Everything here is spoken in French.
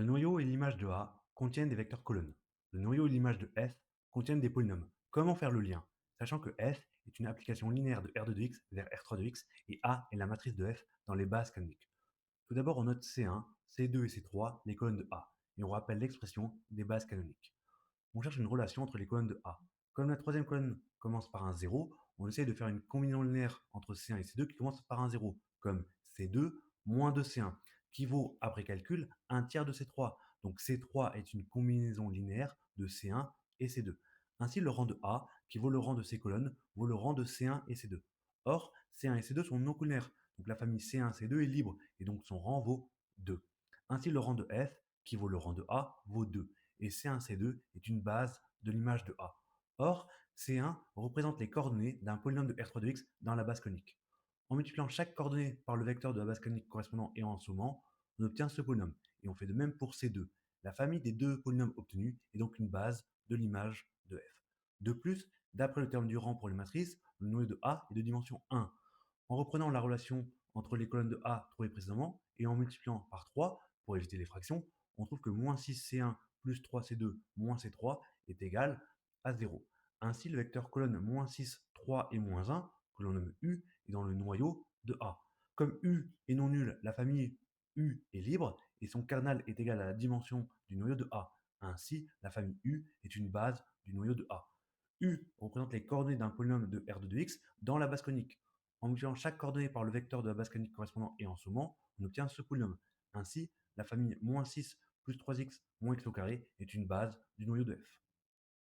Le noyau et l'image de A contiennent des vecteurs colonnes. Le noyau et l'image de F contiennent des polynômes. Comment faire le lien? Sachant que F est une application linéaire de R2 de x vers R3 de x et A est la matrice de F dans les bases canoniques. Tout d'abord, on note C1, C2 et C3, les colonnes de A, et on rappelle l'expression des bases canoniques. On cherche une relation entre les colonnes de A. Comme la troisième colonne commence par un 0, on essaye de faire une combinaison linéaire entre C1 et C2 qui commence par un 0, comme C2 moins 2C1, qui vaut, après calcul, un tiers de C3. Donc C3 est une combinaison linéaire de C1 et C2. Ainsi, le rang de A, qui vaut le rang de ces colonnes, vaut le rang de C1 et C2. Or, C1 et C2 sont non collinaires, donc la famille C1-C2 est libre, et donc son rang vaut 2. Ainsi, le rang de F, qui vaut le rang de A, vaut 2 et C1-C2 est une base de l'image de A. Or, C1 représente les coordonnées d'un polynôme de R3 de x dans la base conique. En multipliant chaque coordonnée par le vecteur de la base conique correspondant et en sommant, on obtient ce polynôme. Et on fait de même pour C2. La famille des deux polynômes obtenus est donc une base de l'image de F. De plus, d'après le terme du rang pour les matrices, le noyau de A est de dimension 1. En reprenant la relation entre les colonnes de A trouvées précédemment et en multipliant par 3 pour éviter les fractions, on trouve que moins 6C1 plus 3C2 moins C3 est égal à 0. Ainsi, le vecteur colonne moins 6, 3 et moins 1, que l'on nomme U, est dans le noyau de A. Comme U est non nul, la famille U est libre et son kernel est égal à la dimension du noyau de A. Ainsi, la famille U est une base du noyau de A. U représente les coordonnées d'un polynôme de R2 de x dans la base conique. En multipliant chaque coordonnée par le vecteur de la base conique correspondant et en sommant, on obtient ce polynôme. Ainsi, la famille moins 6 plus 3x moins x au carré est une base du noyau de f.